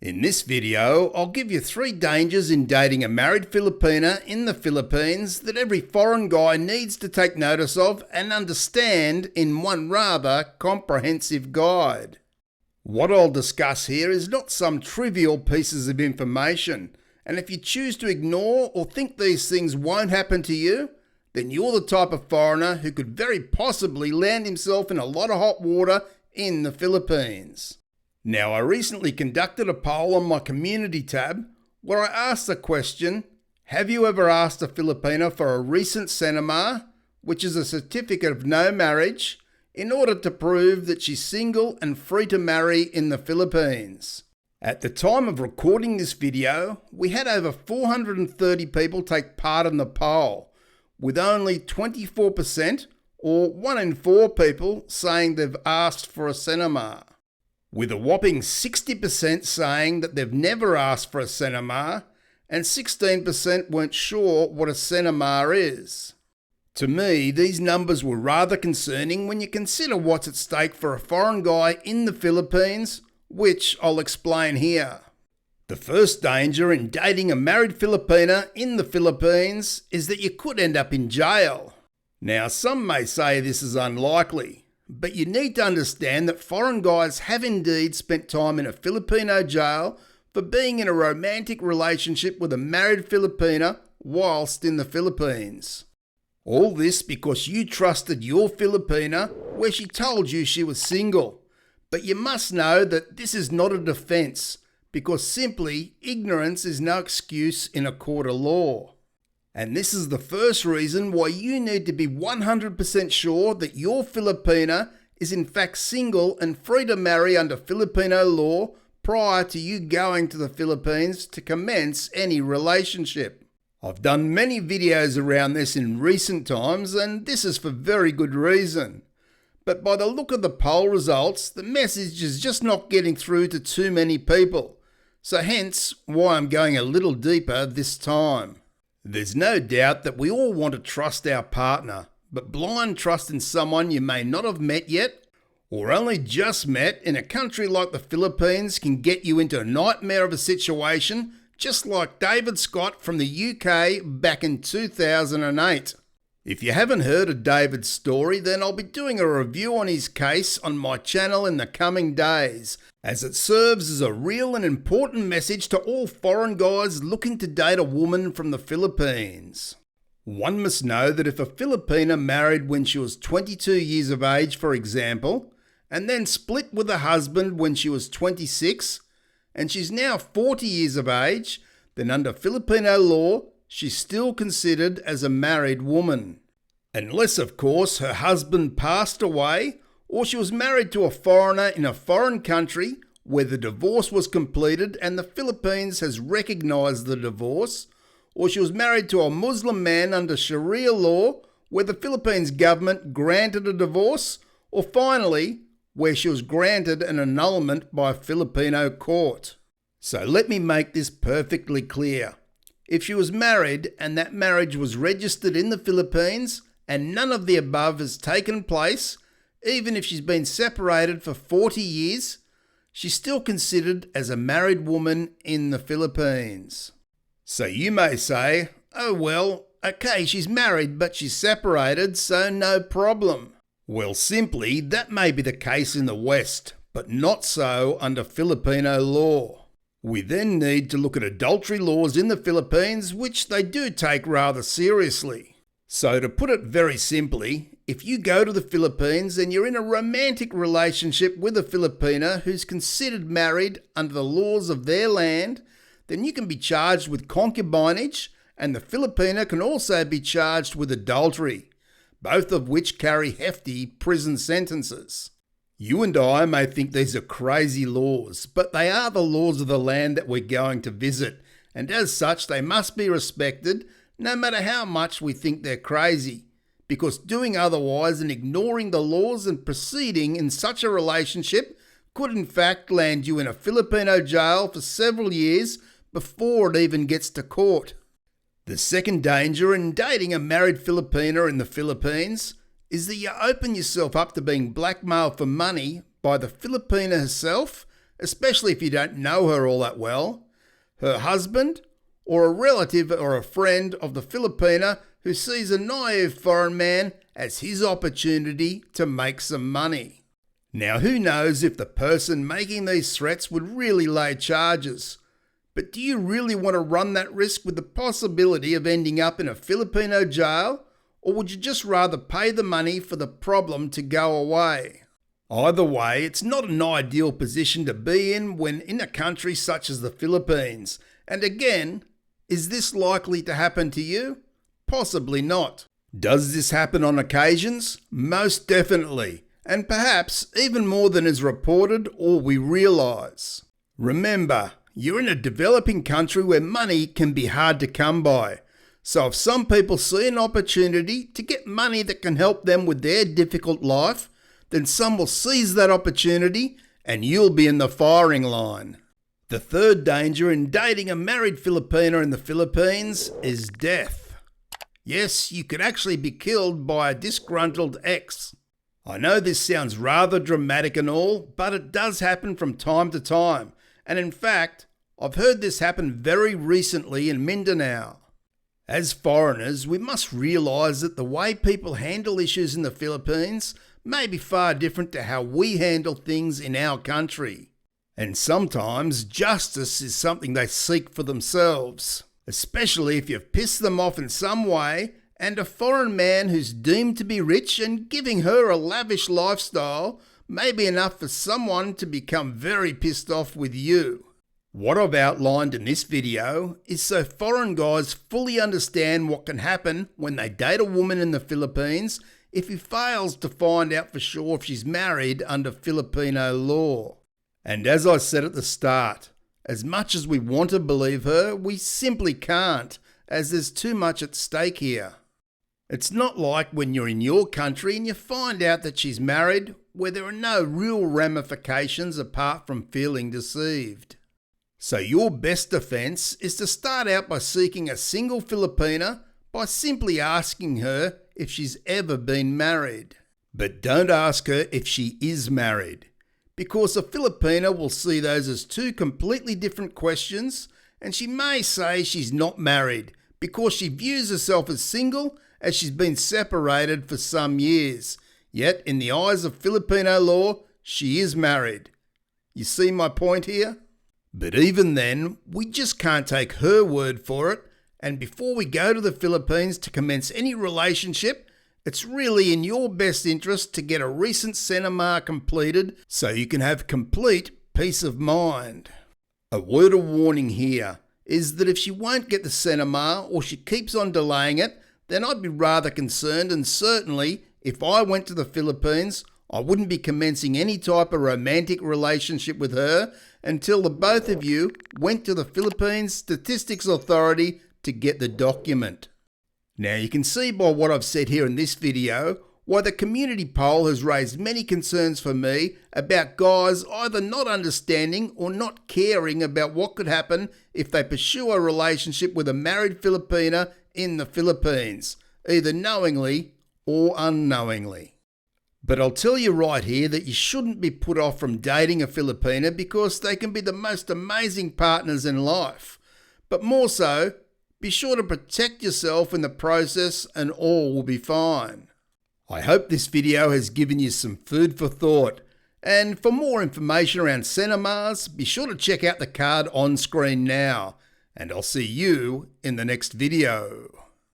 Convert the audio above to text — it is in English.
In this video, I'll give you 3 dangers in dating a married Filipina in the Philippines that every foreign guy needs to take notice of and understand in one rather comprehensive guide. What I'll discuss here is not some trivial pieces of information, and if you choose to ignore or think these things won't happen to you, then you're the type of foreigner who could very possibly land himself in a lot of hot water in the Philippines. Now, I recently conducted a poll on my community tab where I asked the question, have you ever asked a Filipina for a recent Senomar, which is a certificate of no marriage, in order to prove that she's single and free to marry in the Philippines? At the time of recording this video, we had over 430 people take part in the poll, with only 24% or 1 in 4 people saying they've asked for a Senomar, with a whopping 60% saying that they've never asked for a Senomar and 16% weren't sure what a Senomar is. To me, these numbers were rather concerning when you consider what's at stake for a foreign guy in the Philippines, which I'll explain here. The first danger in dating a married Filipina in the Philippines is that you could end up in jail. Now, some may say this is unlikely, but you need to understand that foreign guys have indeed spent time in a Filipino jail for being in a romantic relationship with a married Filipina whilst in the Philippines. All this because you trusted your Filipina where she told you she was single. But you must know that this is not a defence, because simply ignorance is no excuse in a court of law. And this is the first reason why you need to be 100% sure that your Filipina is in fact single and free to marry under Filipino law prior to you going to the Philippines to commence any relationship. I've done many videos around this in recent times, and this is for very good reason. But by the look of the poll results, the message is just not getting through to too many people. So hence why I'm going a little deeper this time. There's no doubt that we all want to trust our partner, but blind trust in someone you may not have met yet or only just met in a country like the Philippines can get you into a nightmare of a situation, just like David Scott from the UK back in 2008. If you haven't heard of David's story, then I'll be doing a review on his case on my channel in the coming days, as it serves as a real and important message to all foreign guys looking to date a woman from the Philippines. One must know that if a Filipina married when she was 22 years of age, for example, and then split with a husband when she was 26, and she's now 40 years of age, then under Filipino law, she's still considered as a married woman. Unless, of course, her husband passed away or she was married to a foreigner in a foreign country where the divorce was completed and the Philippines has recognised the divorce, or she was married to a Muslim man under Sharia law where the Philippines government granted a divorce, or finally, where she was granted an annulment by a Filipino court. So let me make this perfectly clear. If she was married and that marriage was registered in the Philippines and none of the above has taken place, even if she's been separated for 40 years, she's still considered as a married woman in the Philippines. So you may say, oh well, okay, she's married but she's separated, so no problem. Well, simply, that may be the case in the West, but not so under Filipino law. We then need to look at adultery laws in the Philippines, which they do take rather seriously. So to put it very simply, if you go to the Philippines and you're in a romantic relationship with a Filipina who's considered married under the laws of their land, then you can be charged with concubinage, and the Filipina can also be charged with adultery, both of which carry hefty prison sentences. You and I may think these are crazy laws, but they are the laws of the land that we're going to visit, and as such they must be respected no matter how much we think they're crazy, because doing otherwise and ignoring the laws and proceeding in such a relationship could in fact land you in a Filipino jail for several years before it even gets to court. The second danger in dating a married Filipina in the Philippines is that you open yourself up to being blackmailed for money by the Filipina herself especially if you don't know her all that well, her husband, or a relative or a friend of the Filipina who sees a naive foreign man as his opportunity to make some money. Now, who knows if the person making these threats would really lay charges? But do you really want to run that risk with the possibility of ending up in a Filipino jail? Or would you just rather pay the money for the problem to go away? Either way, it's not an ideal position to be in when in a country such as the Philippines. And again, is this likely to happen to you? Possibly not. Does this happen on occasions? Most definitely. And perhaps even more than is reported or we realise. Remember, you're in a developing country where money can be hard to come by. So if some people see an opportunity to get money that can help them with their difficult life, then some will seize that opportunity and you'll be in the firing line. The third danger in dating a married Filipina in the Philippines is death. Yes, you could actually be killed by a disgruntled ex. I know this sounds rather dramatic and all, but it does happen from time to time. And in fact, I've heard this happen very recently in Mindanao. As foreigners, we must realise that the way people handle issues in the Philippines may be far different to how we handle things in our country. And sometimes justice is something they seek for themselves, especially if you've pissed them off in some way, and a foreign man who's deemed to be rich and giving her a lavish lifestyle may be enough for someone to become very pissed off with you. What I've outlined in this video is so foreign guys fully understand what can happen when they date a woman in the Philippines if he fails to find out for sure if she's married under Filipino law. And as I said at the start, as much as we want to believe her, we simply can't, as there's too much at stake here. It's not like when you're in your country and you find out that she's married, where there are no real ramifications apart from feeling deceived. So your best defense is to start out by seeking a single Filipina by simply asking her if she's ever been married. But don't ask her if she is married, because a Filipina will see those as two completely different questions, and she may say she's not married because she views herself as single as she's been separated for some years. Yet in the eyes of Filipino law, she is married. You see my point here? But even then, we just can't take her word for it, and before we go to the Philippines to commence any relationship, it's really in your best interest to get a recent cinema completed so you can have complete peace of mind. A word of warning here is that if she won't get the cinema or she keeps on delaying it, then I'd be rather concerned, and certainly if I went to the Philippines, I wouldn't be commencing any type of romantic relationship with her until the both of you went to the Philippines Statistics Authority to get the document. Now you can see by what I've said here in this video why the community poll has raised many concerns for me about guys either not understanding or not caring about what could happen if they pursue a relationship with a married Filipina in the Philippines, either knowingly or unknowingly. But I'll tell you right here that you shouldn't be put off from dating a Filipina because they can be the most amazing partners in life. But more so, be sure to protect yourself in the process and all will be fine. I hope this video has given you some food for thought. And for more information around cinemas, be sure to check out the card on screen now. And I'll see you in the next video.